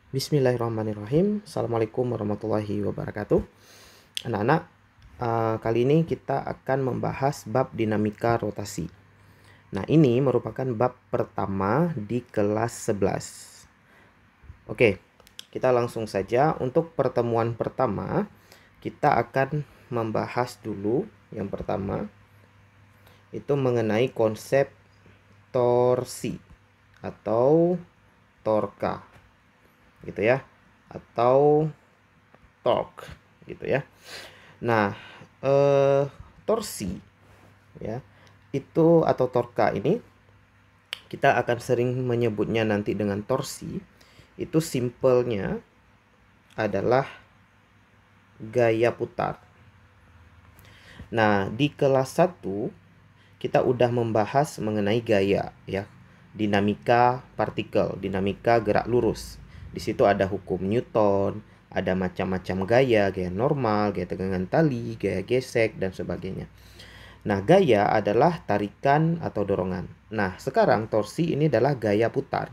Bismillahirrahmanirrahim. Assalamualaikum warahmatullahi wabarakatuh. Anak-anak, kali ini kita akan membahas bab dinamika rotasi. Nah, ini merupakan bab pertama di kelas 11. Oke, kita langsung saja. Untuk pertemuan pertama, kita akan membahas dulu yang pertama, itu mengenai konsep torsi atau torka, gitu ya, atau torque, gitu ya. Nah, torsi ya, itu atau torka ini kita akan sering menyebutnya nanti dengan torsi. Itu simpelnya adalah gaya putar. Nah, di kelas 1 kita udah membahas mengenai gaya ya, dinamika partikel, dinamika gerak lurus. Di situ ada hukum Newton, ada macam-macam gaya, gaya normal, gaya tegangan tali, gaya gesek, dan sebagainya. Nah, gaya adalah tarikan atau dorongan. Nah, sekarang torsi ini adalah gaya putar.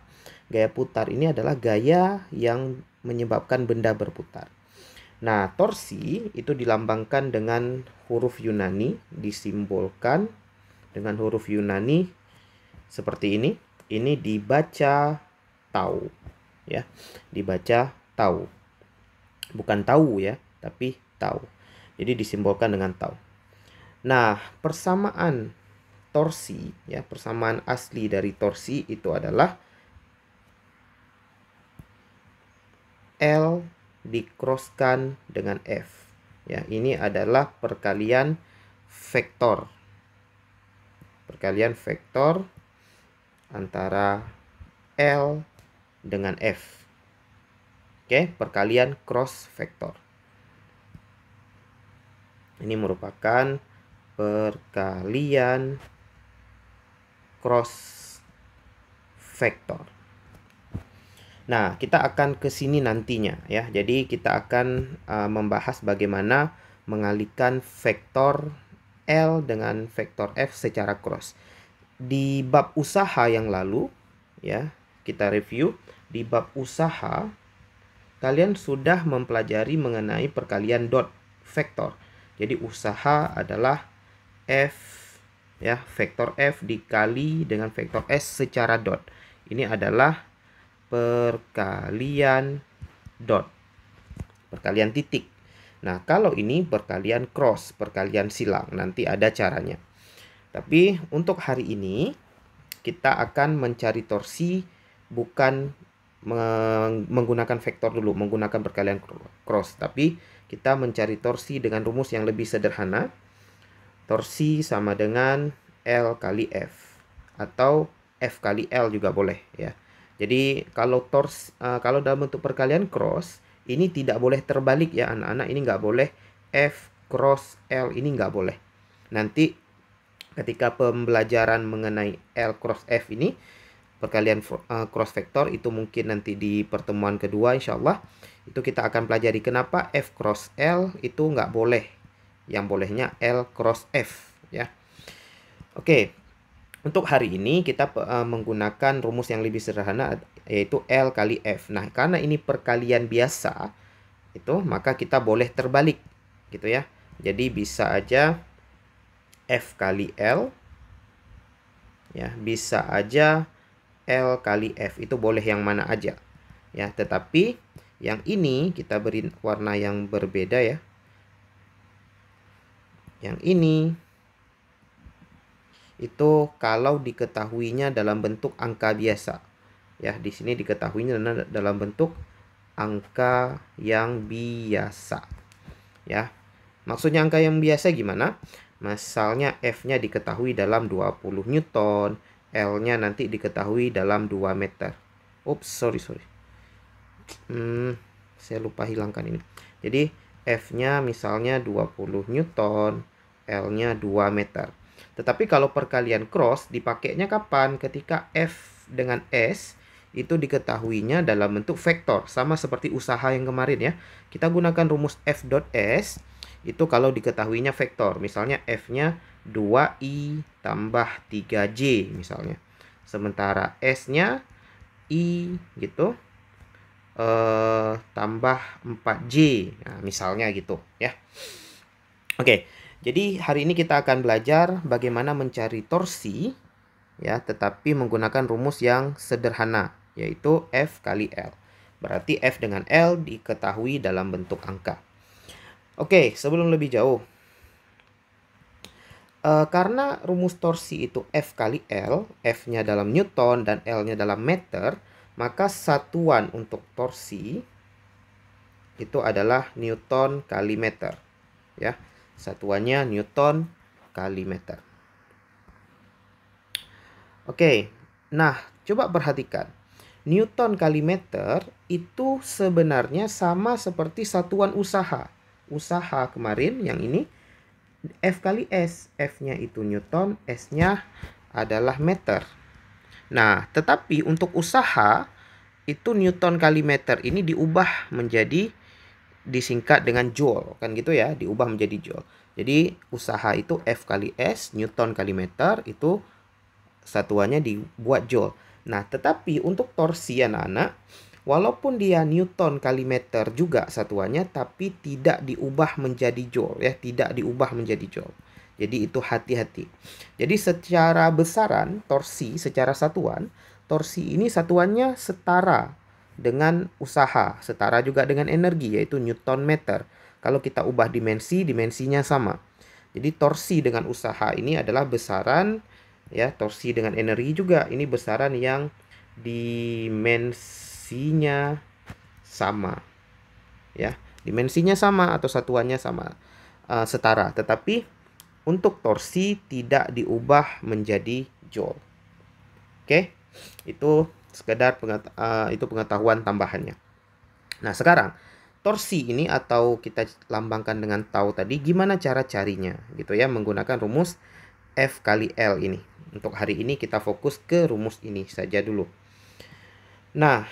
Gaya putar ini adalah gaya yang menyebabkan benda berputar. Nah, torsi itu dilambangkan dengan huruf Yunani, disimbolkan dengan huruf Yunani seperti ini. Ini dibaca tau ya, dibaca tau, bukan tahu ya, tapi tau. Jadi disimbolkan dengan tau. Nah, persamaan torsi ya, persamaan asli dari torsi itu adalah L dikroskan dengan F ya. Ini adalah perkalian vektor, perkalian vektor antara L dengan F. Oke, perkalian cross vektor. Ini merupakan perkalian cross vektor. Nah, kita akan ke sini nantinya ya. Jadi kita akan membahas bagaimana mengalihkan vektor L dengan vektor F secara cross. Di bab usaha yang lalu ya, kita review. Di bab usaha kalian sudah mempelajari mengenai perkalian dot vektor. Jadi usaha adalah F ya, vektor F dikali dengan vektor S secara dot. Ini adalah perkalian dot, perkalian titik. Nah, kalau ini perkalian cross, perkalian silang. Nanti ada caranya. Tapi untuk hari ini kita akan mencari torsi bukan menggunakan vektor dulu, menggunakan perkalian cross, tapi kita mencari torsi dengan rumus yang lebih sederhana. Torsi sama dengan L kali F atau F kali L juga boleh ya. Jadi kalau kalau dalam bentuk perkalian cross ini tidak boleh terbalik ya anak-anak. Ini nggak boleh F cross L, ini nggak boleh. Nanti ketika pembelajaran mengenai L cross F ini, perkalian cross vektor, itu mungkin nanti di pertemuan kedua insya Allah itu kita akan pelajari kenapa F cross L itu nggak boleh, yang bolehnya L cross F ya. Oke, untuk hari ini kita menggunakan rumus yang lebih sederhana, yaitu L kali F. Nah, karena ini perkalian biasa itu, maka kita boleh terbalik gitu ya. Jadi bisa aja F kali L ya, bisa aja L kali F, itu boleh yang mana aja ya. Tetapi yang ini kita beri warna yang berbeda ya. Yang ini itu kalau diketahuinya dalam bentuk angka biasa ya. Di sini diketahuinya dalam bentuk angka yang biasa ya. Maksudnya angka yang biasa gimana? Misalnya F-nya diketahui dalam 20 Newton, L-nya nanti diketahui dalam 2 meter. Ups, sorry. Saya lupa hilangkan ini. Jadi F-nya misalnya 20 Newton, L-nya 2 meter. Tetapi kalau perkalian cross dipakainya kapan? Ketika F dengan S itu diketahuinya dalam bentuk vektor. Sama seperti usaha yang kemarin ya. Kita gunakan rumus F dot S itu kalau diketahuinya vektor. Misalnya F-nya 2I tambah 3J misalnya. Sementara S-nya I gitu tambah 4J. Nah, misalnya gitu ya. Oke, jadi hari ini kita akan belajar bagaimana mencari torsi ya, tetapi menggunakan rumus yang sederhana, yaitu F kali L. Berarti F dengan L diketahui dalam bentuk angka. Oke, sebelum lebih jauh, karena rumus torsi itu F kali L, F-nya dalam Newton dan L-nya dalam meter, maka satuan untuk torsi itu adalah Newton kali meter. Ya, satuannya Newton kali meter. Oke, nah coba perhatikan. Newton kali meter itu sebenarnya sama seperti satuan usaha. Usaha kemarin yang ini F kali S. F-nya itu Newton, S-nya adalah meter. Nah, tetapi untuk usaha itu Newton kali meter ini diubah menjadi disingkat dengan joule, kan gitu ya, diubah menjadi joule. Jadi usaha itu F kali S, Newton kali meter, itu satuannya dibuat joule. Nah, tetapi untuk torsi anak-anak, walaupun dia Newton kali meter juga satuannya, tapi tidak diubah menjadi joule ya, tidak diubah menjadi joule. Jadi itu hati-hati. Jadi secara besaran torsi, secara satuan, torsi ini satuannya setara dengan usaha, setara juga dengan energi, yaitu Newton meter. Kalau kita ubah dimensi, dimensinya sama. Jadi torsi dengan usaha ini adalah besaran ya, torsi dengan energi juga ini besaran yang dimensinya sama. Ya, dimensinya sama atau satuannya sama, setara. Tetapi untuk torsi tidak diubah menjadi joule. Oke, itu sekedar pengetahuan tambahannya. Nah, sekarang torsi ini atau kita lambangkan dengan tau tadi, gimana cara carinya gitu ya, menggunakan rumus F kali L ini. Untuk hari ini kita fokus ke rumus ini saja dulu. Nah,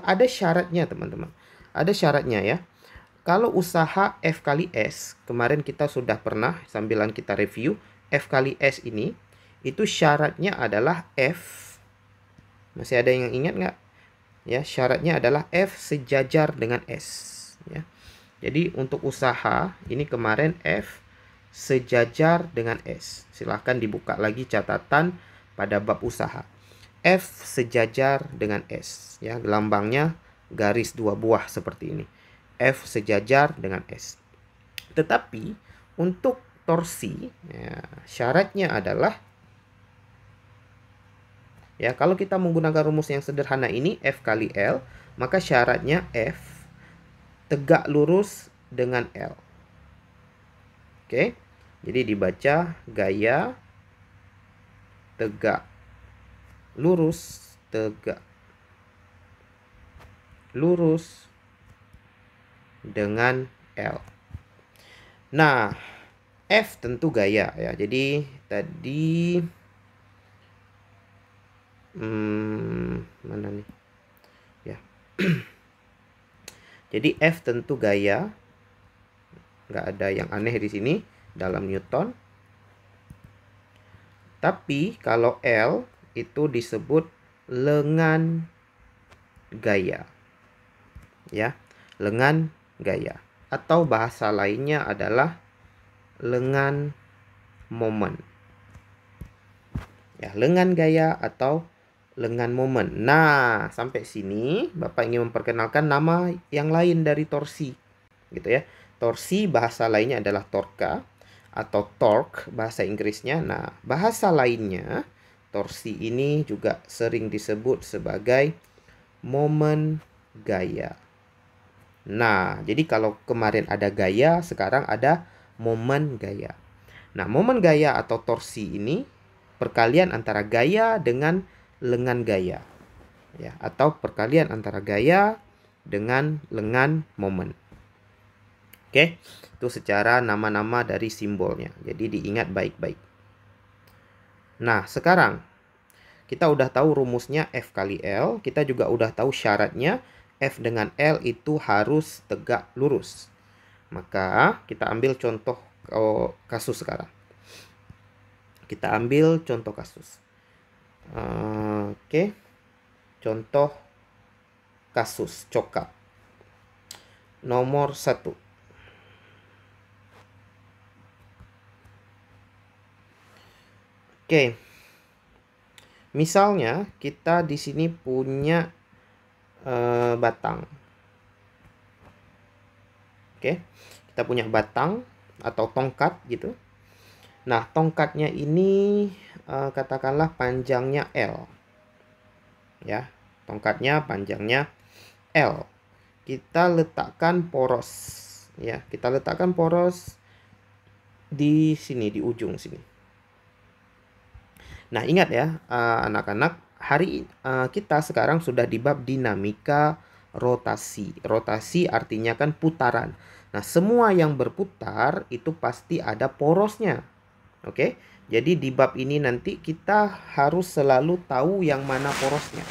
ada syaratnya teman-teman. Ada syaratnya ya. Kalau usaha F kali S, kemarin kita sudah pernah sambilan kita review, F kali S ini itu syaratnya adalah F. Masih ada yang ingat nggak? Ya, syaratnya adalah F sejajar dengan S. Ya. Jadi untuk usaha ini kemarin F sejajar dengan S. Silahkan dibuka lagi catatan pada bab usaha. F sejajar dengan S. Ya, lambangnya garis 2 buah seperti ini. F sejajar dengan S. Tetapi untuk torsi, ya, syaratnya adalah ya, kalau kita menggunakan rumus yang sederhana ini F kali L, maka syaratnya F tegak lurus dengan L. Oke. Jadi dibaca gaya tegak lurus dengan L. Nah, F tentu gaya ya. Jadi tadi mana nih? Ya. Jadi F tentu gaya. Nggak ada yang aneh di sini dalam Newton. Tapi kalau L itu disebut lengan gaya. Ya, lengan gaya. Atau bahasa lainnya adalah lengan momen. Ya, lengan gaya atau lengan momen. Nah, sampai sini Bapak ingin memperkenalkan nama yang lain dari torsi. Gitu ya. Torsi bahasa lainnya adalah torka atau torque bahasa Inggrisnya. Nah, bahasa lainnya torsi ini juga sering disebut sebagai momen gaya. Nah, jadi kalau kemarin ada gaya, sekarang ada momen gaya. Nah, momen gaya atau torsi ini perkalian antara gaya dengan lengan gaya. Ya, atau perkalian antara gaya dengan lengan momen. Oke, itu secara nama-nama dari simbolnya. Jadi diingat baik-baik. Nah, sekarang kita udah tahu rumusnya F kali L. Kita juga udah tahu syaratnya F dengan L itu harus tegak lurus. Maka kita ambil contoh kasus sekarang. Kita ambil contoh kasus. Oke. Contoh kasus cokak. Nomor 1. Oke. Misalnya kita di sini punya batang. Oke. Kita punya batang atau tongkat gitu. Nah, tongkatnya ini katakanlah panjangnya L. Ya, tongkatnya panjangnya L. Kita letakkan poros. Ya, kita letakkan poros di sini, di ujung sini. Nah, ingat ya, anak-anak, kita sekarang sudah di bab dinamika rotasi. Rotasi artinya kan putaran. Nah, semua yang berputar itu pasti ada porosnya. Oke, jadi di bab ini nanti kita harus selalu tahu yang mana porosnya.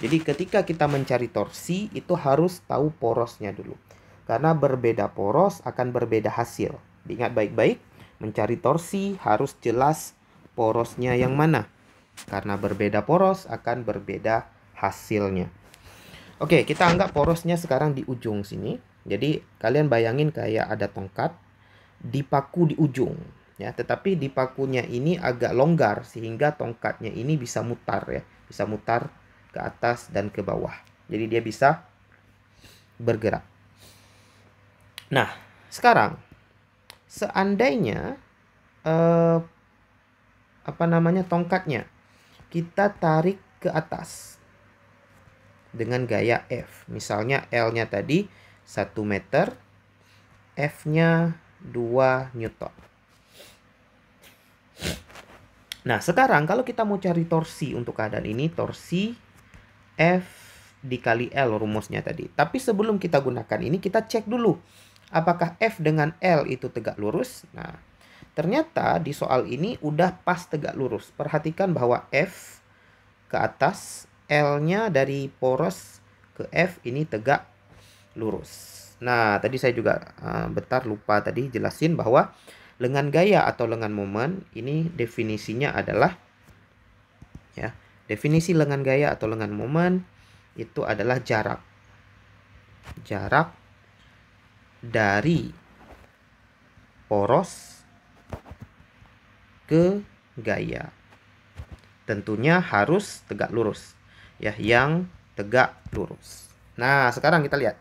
Jadi ketika kita mencari torsi itu harus tahu porosnya dulu. Karena berbeda poros akan berbeda hasil. Diingat baik-baik, mencari torsi harus jelas porosnya yang mana. Karena berbeda poros akan berbeda hasilnya. Oke, kita anggap porosnya sekarang di ujung sini. Jadi kalian bayangin kayak ada tongkat dipaku di ujung. Ya, tetapi di pakunya ini agak longgar sehingga tongkatnya ini bisa mutar ya, bisa mutar ke atas dan ke bawah. Jadi dia bisa bergerak. Nah, sekarang seandainya tongkatnya kita tarik ke atas dengan gaya F. Misalnya L-nya tadi 1 meter, F-nya 2 Newton. Nah, sekarang kalau kita mau cari torsi untuk keadaan ini, torsi F dikali L rumusnya tadi. Tapi sebelum kita gunakan ini, kita cek dulu apakah F dengan L itu tegak lurus. Nah, ternyata di soal ini udah pas tegak lurus. Perhatikan bahwa F ke atas, L-nya dari poros ke F ini tegak lurus. Nah, tadi saya juga lupa tadi jelasin bahwa lengan gaya atau lengan momen ini definisinya adalah ya, definisi lengan gaya atau lengan momen itu adalah jarak dari poros ke gaya. Tentunya harus tegak lurus ya, yang tegak lurus. Nah, sekarang kita lihat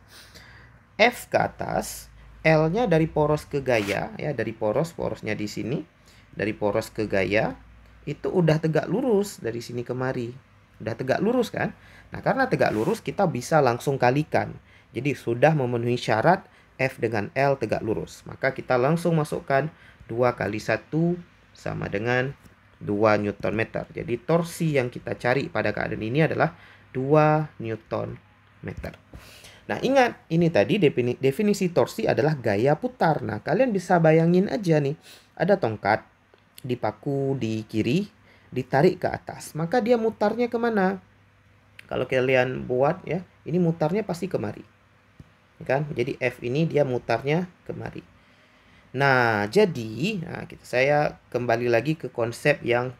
F ke atas, L-nya dari poros ke gaya ya, dari porosnya di sini, dari poros ke gaya itu udah tegak lurus dari sini kemari. Udah tegak lurus kan? Nah, karena tegak lurus kita bisa langsung kalikan. Jadi sudah memenuhi syarat F dengan L tegak lurus. Maka kita langsung masukkan 2 kali 1 sama dengan 2 Newton meter. Jadi torsi yang kita cari pada keadaan ini adalah 2 Newton meter. Nah, ingat, ini tadi definisi torsi adalah gaya putar. Nah, kalian bisa bayangin aja nih, ada tongkat dipaku di kiri, ditarik ke atas. Maka dia mutarnya kemana? Kalau kalian buat ya, ini mutarnya pasti kemari. Kan? Jadi F ini dia mutarnya kemari. Nah, jadi saya kembali lagi ke konsep yang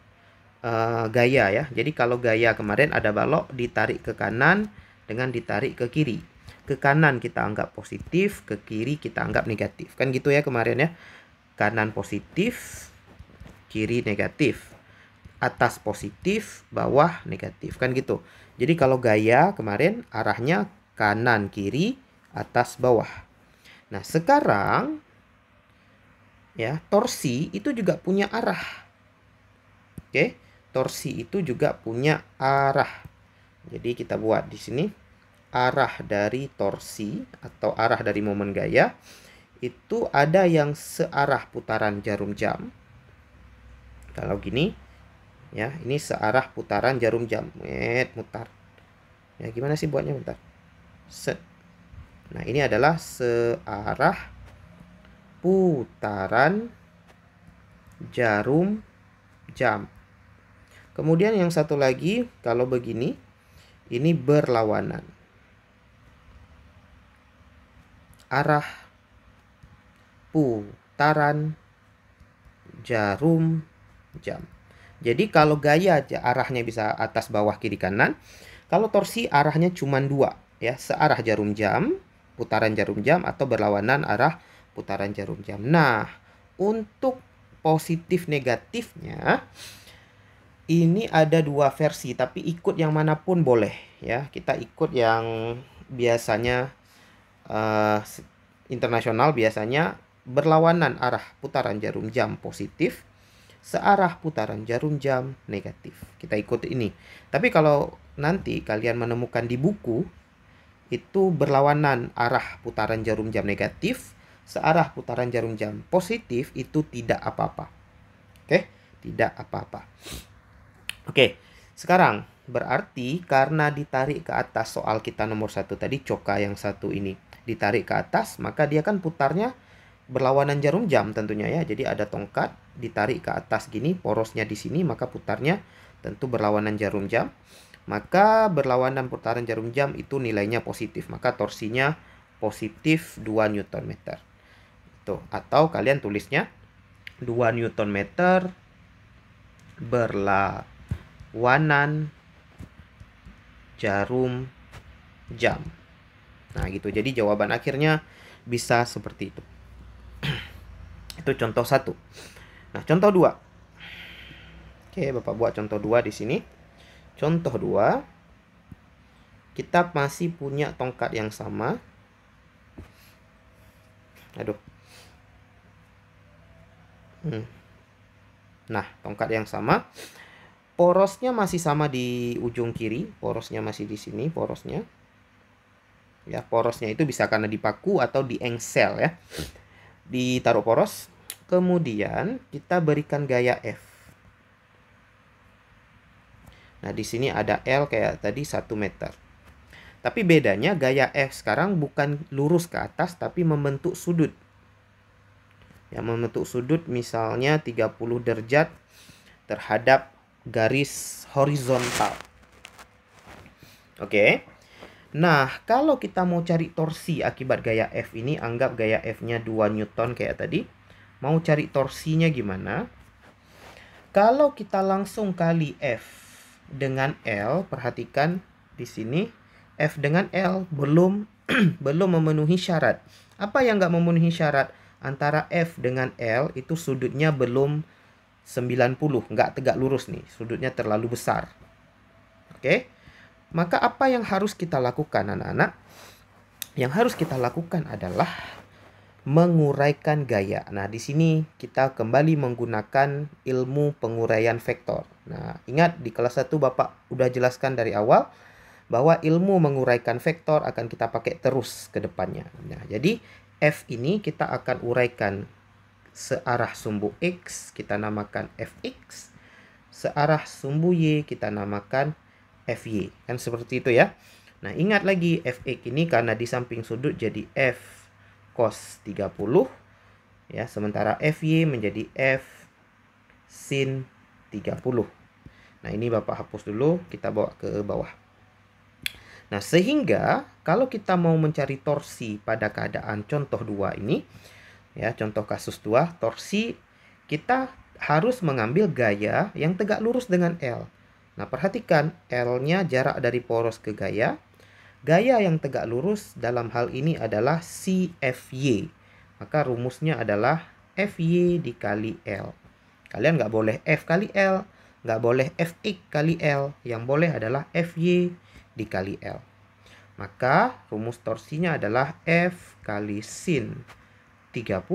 gaya ya. Jadi kalau gaya kemarin ada balok ditarik ke kanan dengan ditarik ke kiri. Ke kanan kita anggap positif, ke kiri kita anggap negatif. Kan gitu ya kemarin ya. Kanan positif, kiri negatif. Atas positif, bawah negatif. Kan gitu. Jadi kalau gaya kemarin arahnya kanan, kiri, atas, bawah. Nah, sekarang ya, torsi itu juga punya arah. Oke, torsi itu juga punya arah. Jadi kita buat di sini arah dari torsi atau arah dari momen gaya itu ada yang searah putaran jarum jam. Kalau gini ya, ini searah putaran jarum jam. Mutar. Ya, gimana sih buatnya, bentar. Set. Nah, ini adalah searah putaran jarum jam. Kemudian yang satu lagi, kalau begini, ini berlawanan. Arah putaran jarum jam. Jadi kalau gaya arahnya bisa atas, bawah, kiri, kanan. Kalau torsi arahnya cuma 2 ya, searah jarum jam, putaran jarum jam, atau berlawanan arah putaran jarum jam. Nah, untuk positif negatifnya ini ada dua versi, tapi ikut yang manapun boleh ya. Kita ikut yang biasanya internasional, biasanya berlawanan arah putaran jarum jam positif, searah putaran jarum jam negatif. Kita ikut ini. Tapi kalau nanti kalian menemukan di buku itu berlawanan arah putaran jarum jam negatif, searah putaran jarum jam positif, itu tidak apa-apa. Oke, tidak apa-apa. Oke, sekarang berarti karena ditarik ke atas, soal kita nomor 1 tadi, coka yang satu ini ditarik ke atas, maka dia kan putarnya berlawanan jarum jam tentunya ya. Jadi ada tongkat ditarik ke atas gini, porosnya di sini, maka putarnya tentu berlawanan jarum jam. Maka berlawanan putaran jarum jam itu nilainya positif, maka torsinya positif 2 Nm. Tuh, atau kalian tulisnya 2 Nm berlawanan jarum jam. Nah, gitu. Jadi jawaban akhirnya bisa seperti itu. Itu contoh 1. Nah, contoh 2. Oke, Bapak buat contoh 2 di sini. Contoh 2, kita masih punya tongkat yang sama. Aduh. Nah, tongkat yang sama. Porosnya masih sama di ujung kiri. Porosnya masih di sini, porosnya. Ya, porosnya itu bisa karena dipaku atau diengsel ya. Ditaruh poros. Kemudian kita berikan gaya F. Nah, di sini ada L kayak tadi 1 meter. Tapi bedanya gaya F sekarang bukan lurus ke atas, tapi membentuk sudut. Ya, membentuk sudut misalnya 30 derajat terhadap garis horizontal. Oke. Nah, kalau kita mau cari torsi akibat gaya F ini, anggap gaya F-nya 2 Newton kayak tadi. Mau cari torsinya gimana? Kalau kita langsung kali F dengan L, perhatikan di sini F dengan L belum memenuhi syarat. Apa yang nggak memenuhi syarat? Antara F dengan L itu sudutnya belum 90, nggak tegak lurus nih, sudutnya terlalu besar. Oke, maka apa yang harus kita lakukan anak-anak? Yang harus kita lakukan adalah menguraikan gaya. Nah, di sini kita kembali menggunakan ilmu penguraian vektor. Nah, ingat di kelas 1 Bapak udah jelaskan dari awal bahwa ilmu menguraikan vektor akan kita pakai terus ke depannya. Nah, jadi F ini kita akan uraikan searah sumbu X, kita namakan Fx. Searah sumbu Y, kita namakan Fy. Kan seperti itu ya. Nah, ingat lagi Fx ini karena di samping sudut jadi F cos 30 ya, sementara Fy menjadi F sin 30. Nah, ini Bapak hapus dulu, kita bawa ke bawah. Nah, sehingga kalau kita mau mencari torsi pada keadaan contoh 2 ini ya, contoh kasus 2, torsi kita harus mengambil gaya yang tegak lurus dengan L. Nah, perhatikan L-nya jarak dari poros ke gaya. Gaya yang tegak lurus dalam hal ini adalah CFY. Maka rumusnya adalah FY dikali L. Kalian nggak boleh F kali L, nggak boleh Fx kali L. Yang boleh adalah FY dikali L. Maka rumus torsinya adalah F kali sin 30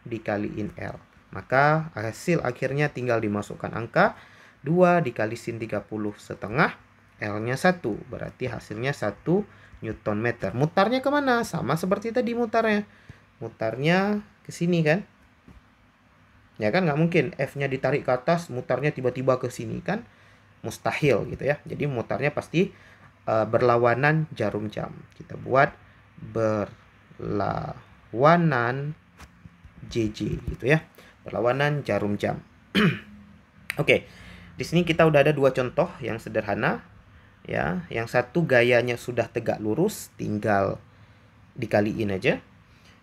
dikaliin L. Maka hasil akhirnya tinggal dimasukkan angka 2 dikali sin 30 setengah, L-nya 1. Berarti hasilnya 1 Newton meter. Mutarnya kemana? Sama seperti tadi mutarnya. Mutarnya ke sini kan? Ya kan, nggak mungkin F-nya ditarik ke atas, mutarnya tiba-tiba ke sini kan? Mustahil gitu ya. Jadi mutarnya pasti berlawanan jarum jam. Kita buat berlawanan JJ gitu ya. Berlawanan jarum jam. Oke. Di sini kita udah ada 2 contoh yang sederhana. Ya, yang satu gayanya sudah tegak lurus, tinggal dikaliin aja.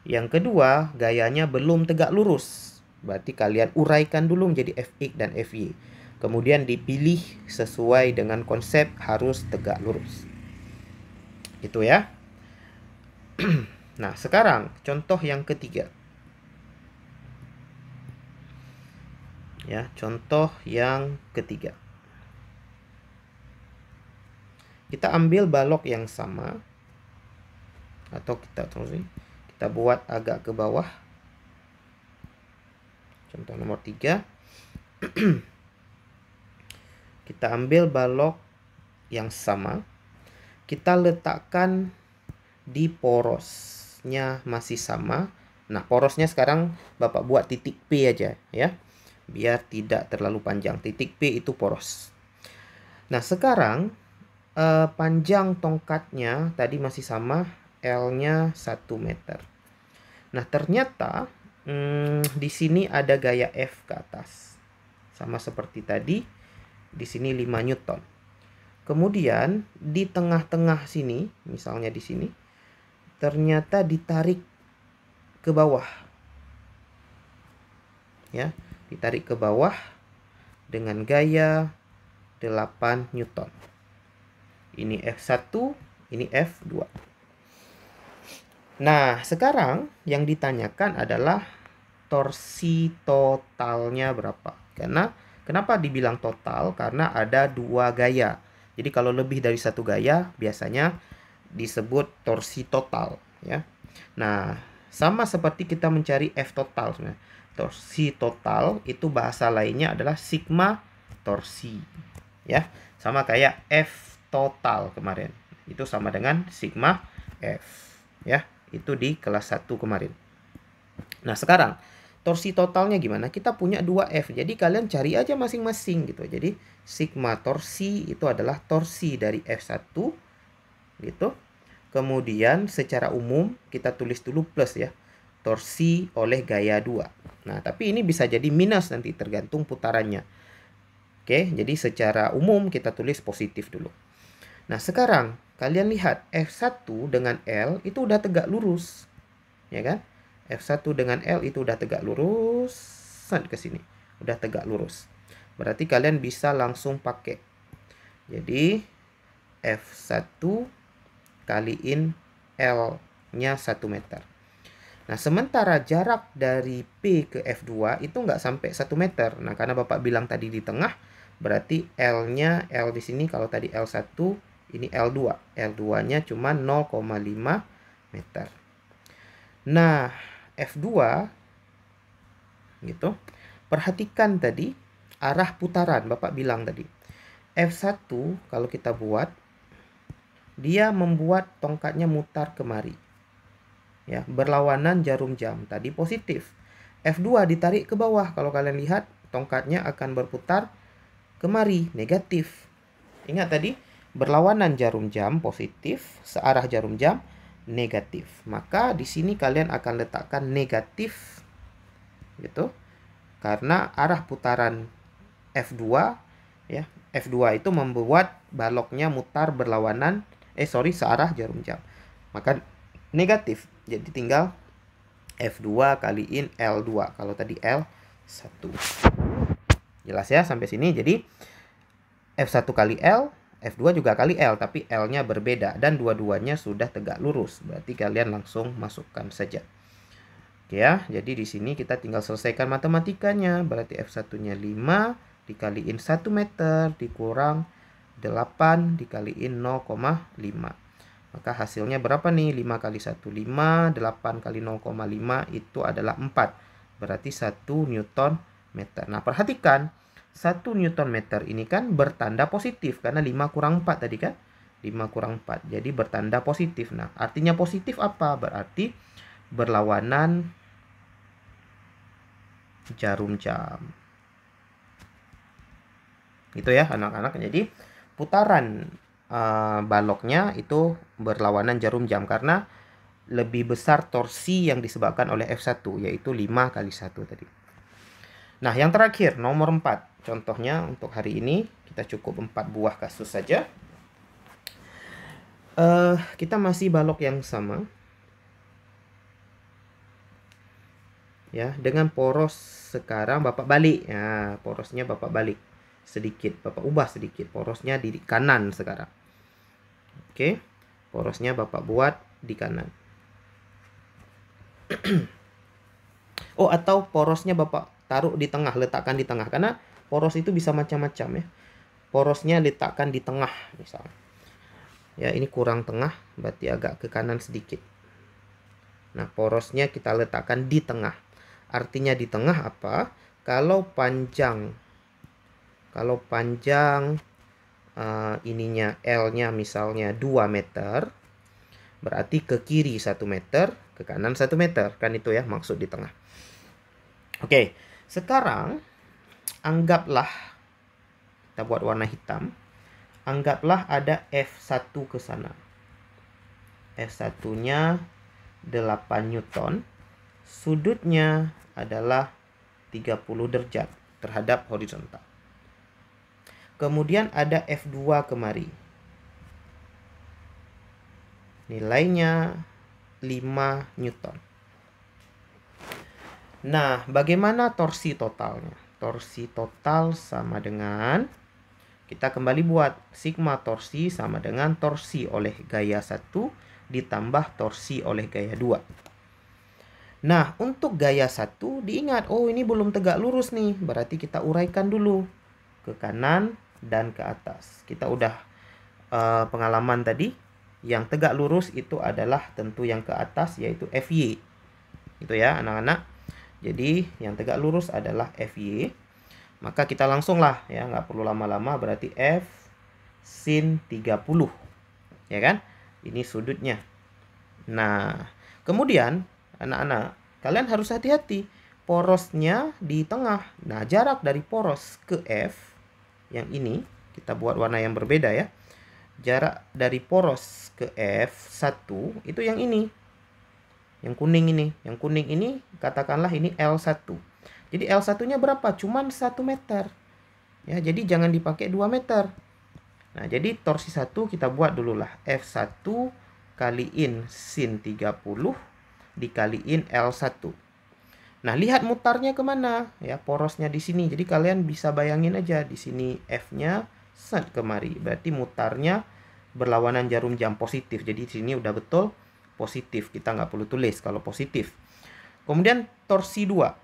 Yang kedua, gayanya belum tegak lurus. Berarti kalian uraikan dulu menjadi Fx dan Fy. Kemudian dipilih sesuai dengan konsep harus tegak lurus. Itu ya. Nah, sekarang contoh yang ketiga. Ya, contoh yang ketiga. Kita ambil balok yang sama, atau kita buat agak ke bawah. Contoh nomor 3. Kita ambil balok yang sama, kita letakkan di porosnya masih sama. Nah, porosnya sekarang Bapak buat titik P aja ya, biar tidak terlalu panjang. Titik P itu poros. Nah, sekarang panjang tongkatnya tadi masih sama, L-nya 1 meter. Nah, ternyata di sini ada gaya F ke atas. Sama seperti tadi, di sini 5 Newton. Kemudian di tengah-tengah sini, misalnya di sini, ternyata ditarik ke bawah. Ya, ditarik ke bawah dengan gaya 8 Newton. Ini F1, ini F2. Nah, sekarang yang ditanyakan adalah torsi totalnya berapa. Kenapa dibilang total? Karena ada 2 gaya. Jadi kalau lebih dari 1 gaya biasanya disebut torsi total ya. Nah, sama seperti kita mencari F total sebenarnya. Torsi total itu bahasa lainnya adalah sigma torsi ya. Sama kayak F total kemarin. Itu sama dengan sigma F ya. Itu di kelas 1 kemarin. Nah, sekarang torsi totalnya gimana? Kita punya 2F. Jadi kalian cari aja masing-masing gitu. Jadi sigma torsi itu adalah torsi dari F1 gitu. Kemudian secara umum kita tulis dulu plus ya. Torsi oleh gaya 2. Nah, tapi ini bisa jadi minus nanti tergantung putarannya. Oke, jadi secara umum kita tulis positif dulu. Nah, sekarang kalian lihat F1 dengan L itu udah tegak lurus. Ya kan? F1 dengan L itu udah tegak lurus ke sini. Udah tegak lurus. Berarti kalian bisa langsung pakai. Jadi F1 kaliin L-nya 1 meter. Nah, sementara jarak dari P ke F2 itu nggak sampai 1 meter. Nah, karena Bapak bilang tadi di tengah, berarti L-nya, L di sini kalau tadi L1, ini L2. L2-nya cuma 0,5 meter. Nah, F2 gitu. Perhatikan tadi arah putaran Bapak bilang tadi. F1 kalau kita buat, dia membuat tongkatnya mutar kemari. Ya, berlawanan jarum jam. Tadi positif. F2 ditarik ke bawah. Kalau kalian lihat, tongkatnya akan berputar kemari, negatif. Ingat tadi, berlawanan jarum jam positif, searah jarum jam negatif. Maka di sini kalian akan letakkan negatif gitu. Karena arah putaran F2 ya, F2 itu membuat baloknya mutar berlawanan searah jarum jam. Maka negatif. Jadi tinggal F2 kaliin L2. Kalau tadi L1. Jelas ya sampai sini. Jadi F1 kali L, F2 juga kali L, tapi L-nya berbeda dan dua-duanya sudah tegak lurus. Berarti kalian langsung masukkan saja. Oke ya, jadi di sini kita tinggal selesaikan matematikanya. Berarti F1-nya 5 dikaliin 1 meter dikurang 8 dikaliin 0,5. Maka hasilnya berapa nih? 5 kali 1, 5. 8 kali 0,5 itu adalah 4. Berarti 1 Newton meter. Nah, perhatikan. 1 Newton meter ini kan bertanda positif. Karena 5 kurang 4 tadi kan. 5 kurang 4. Jadi bertanda positif. Nah, artinya positif apa? Berarti berlawanan jarum jam. Gitu ya anak-anak. Jadi putaran baloknya itu berlawanan jarum jam karena lebih besar torsi yang disebabkan oleh F1 yaitu 5 kali 1 tadi. Nah, yang terakhir nomor 4. Contohnya untuk hari ini kita cukup 4 buah kasus saja. Kita masih balok yang sama. Ya, dengan poros sekarang Bapak balik. Ya, porosnya Bapak balik sedikit, Bapak ubah sedikit. Porosnya di kanan sekarang. Oke. Porosnya Bapak buat di kanan. Oh, atau porosnya Bapak taruh di tengah, letakkan di tengah. Karena poros itu bisa macam-macam ya. Porosnya letakkan di tengah misalnya. Ya, ini kurang tengah, berarti agak ke kanan sedikit. Nah, porosnya kita letakkan di tengah. Artinya di tengah apa? Kalau panjang ininya L-nya misalnya 2 meter, berarti ke kiri 1 meter, ke kanan 1 meter. Kan itu ya maksud di tengah. Oke, sekarang anggaplah kita buat warna hitam. Anggaplah ada F1 ke sana. F1-nya 8 Newton. Sudutnya adalah 30 derajat terhadap horizontal. Kemudian ada F2 kemari. Nilainya 5 Newton. Nah, bagaimana torsi totalnya? Torsi total sama dengan, kita kembali buat sigma torsi sama dengan torsi oleh gaya 1 ditambah torsi oleh gaya 2. Nah, untuk gaya 1 diingat, oh ini belum tegak lurus nih. Berarti kita uraikan dulu ke kanan dan ke atas. Kita udah pengalaman tadi, yang tegak lurus itu adalah tentu yang ke atas yaitu FY. Itu ya anak-anak. Jadi yang tegak lurus adalah FY. Maka kita langsung lah ya, nggak perlu lama-lama, berarti F sin 30. Ya kan? Ini sudutnya. Nah, kemudian anak-anak, kalian harus hati-hati. Porosnya di tengah. Nah, jarak dari poros ke F yang ini, kita buat warna yang berbeda ya. Jarak dari poros ke F1 itu yang ini. Yang kuning ini. Yang kuning ini katakanlah ini L1. Jadi L1-nya berapa? Cuman 1 meter. Ya, jadi jangan dipakai 2 meter. Nah, jadi torsi 1 kita buat dulu lah. F1 kaliin sin 30 dikaliin L1. Nah, lihat mutarnya kemana? Ya, porosnya di sini. Jadi kalian bisa bayangin aja di sini F-nya set kemari. Berarti mutarnya berlawanan jarum jam positif. Jadi di sini udah betul positif. Kita nggak perlu tulis kalau positif. Kemudian torsi 2.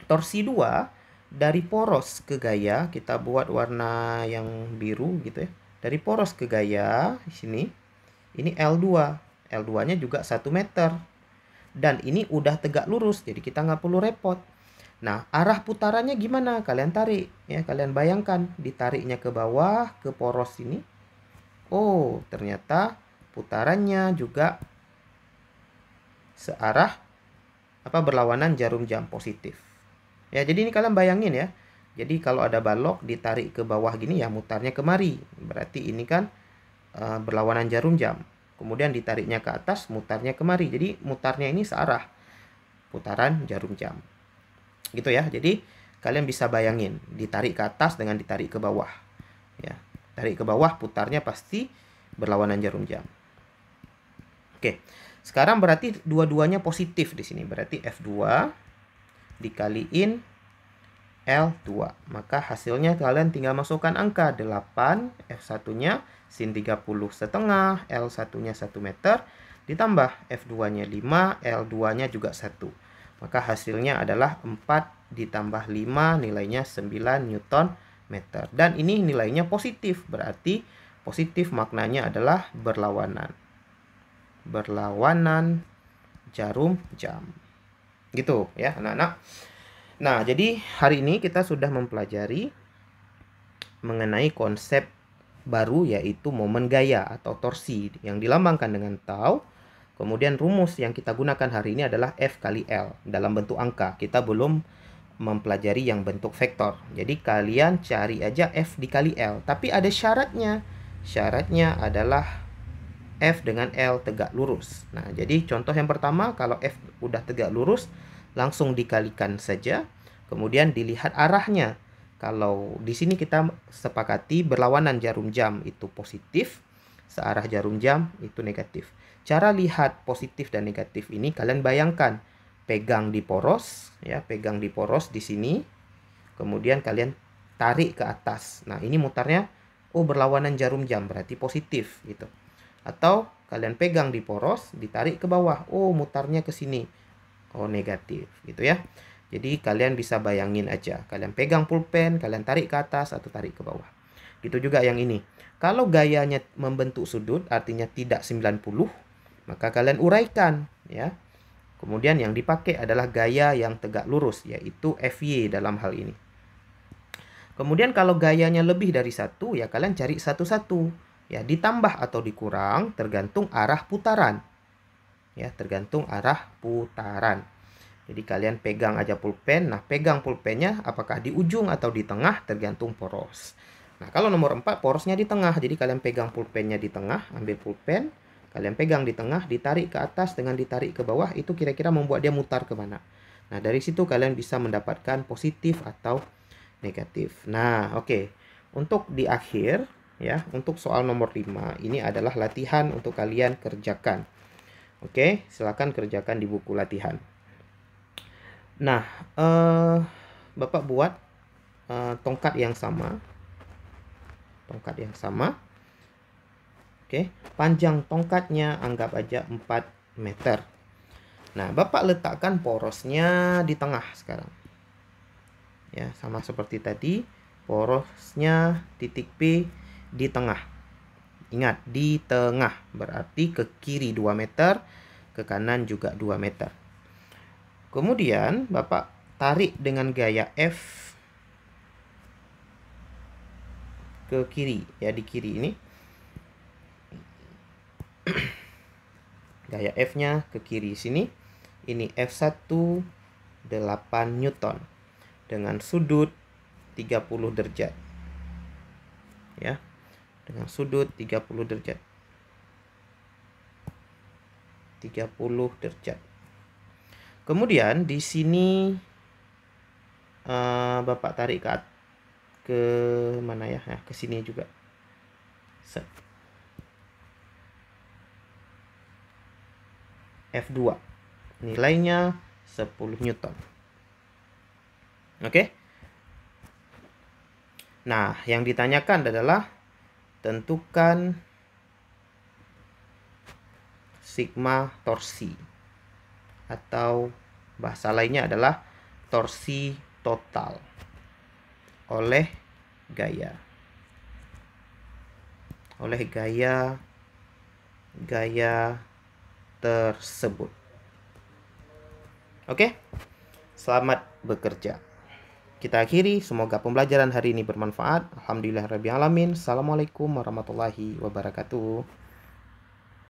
Torsi 2 dari poros ke gaya, kita buat warna yang biru gitu ya. Dari poros ke gaya di sini, ini L2. L2-nya juga 1 meter. Dan ini udah tegak lurus, jadi kita nggak perlu repot. Nah, arah putarannya gimana? Kalian tarik ya, kalian bayangkan ditariknya ke bawah ke poros ini. Oh, ternyata putarannya juga searah berlawanan jarum jam positif. Ya, jadi ini kalian bayangin ya. Jadi kalau ada balok ditarik ke bawah gini ya, mutarnya kemari. Berarti ini kan berlawanan jarum jam. Kemudian ditariknya ke atas, mutarnya kemari. Jadi mutarnya ini searah putaran jarum jam. Gitu ya. Jadi kalian bisa bayangin ditarik ke atas dengan ditarik ke bawah. Ya, tarik ke bawah putarnya pasti berlawanan jarum jam. Oke. Sekarang berarti dua-duanya positif di sini. Berarti F2 dikaliin L2. Maka hasilnya kalian tinggal masukkan angka 8, F1-nya sin 30 setengah, L1-nya 1 meter, ditambah F2-nya 5, L2-nya juga 1. Maka hasilnya adalah 4 ditambah 5, nilainya 9 Newton meter. Dan ini nilainya positif, berarti positif maknanya adalah berlawanan. Berlawanan jarum jam. Gitu ya anak-anak. Nah, jadi hari ini kita sudah mempelajari mengenai konsep baru yaitu momen gaya atau torsi yang dilambangkan dengan tau. Kemudian rumus yang kita gunakan hari ini adalah F kali L dalam bentuk angka. Kita belum mempelajari yang bentuk vektor. Jadi kalian cari aja F dikali L. Tapi ada syaratnya. Syaratnya adalah F dengan L tegak lurus. Nah, jadi contoh yang pertama, kalau F udah tegak lurus, langsung dikalikan saja. Kemudian dilihat arahnya. Kalau di sini kita sepakati berlawanan jarum jam itu positif, searah jarum jam itu negatif. Cara lihat positif dan negatif ini kalian bayangkan, pegang di poros ya, pegang di poros di sini. Kemudian kalian tarik ke atas. Nah, ini mutarnya berlawanan jarum jam berarti positif gitu. Atau kalian pegang di poros, ditarik ke bawah. Oh, mutarnya ke sini. Oh, negatif gitu ya. Jadi kalian bisa bayangin aja. Kalian pegang pulpen, kalian tarik ke atas atau tarik ke bawah. Gitu juga yang ini. Kalau gayanya membentuk sudut, artinya tidak 90, maka kalian uraikan ya. Kemudian yang dipakai adalah gaya yang tegak lurus, yaitu FY dalam hal ini. Kemudian kalau gayanya lebih dari satu, ya kalian cari satu-satu. Ya, ditambah atau dikurang tergantung arah putaran. Ya, tergantung arah putaran. Jadi kalian pegang aja pulpen. Nah, pegang pulpennya apakah di ujung atau di tengah tergantung poros. Nah, kalau nomor 4 porosnya di tengah. Jadi kalian pegang pulpennya di tengah, ambil pulpen, kalian pegang di tengah, ditarik ke atas dengan ditarik ke bawah, itu kira-kira membuat dia mutar kemana. Nah, dari situ kalian bisa mendapatkan positif atau negatif. Nah, oke. Untuk di akhir, ya, untuk soal nomor 5, ini adalah latihan untuk kalian kerjakan. Oke, silakan kerjakan di buku latihan. Nah, Bapak buat tongkat yang sama. Tongkat yang sama. Oke, panjang tongkatnya anggap aja 4 meter. Nah, Bapak letakkan porosnya di tengah sekarang. Ya, sama seperti tadi, porosnya titik P di tengah. Ingat, di tengah berarti ke kiri 2 meter, ke kanan juga 2 meter. Kemudian Bapak tarik dengan gaya F ke kiri, ya, di kiri ini. Gaya F-nya ke kiri sini. Ini F1 8 Newton dengan sudut 30 derajat. Ya. Dengan sudut 30 derajat. 30 derajat. Kemudian di sini Bapak tarik ke mana ya? Nah, ke sini juga. Set. F2. Nilainya 10 Newton. Oke? Nah, yang ditanyakan adalah tentukan sigma torsi, atau bahasa lainnya adalah torsi total oleh gaya. Oleh gaya tersebut. Oke? Selamat bekerja. Kita akhiri, semoga pembelajaran hari ini bermanfaat. Alhamdulillahirabbil alamin. Assalamualaikum warahmatullahi wabarakatuh.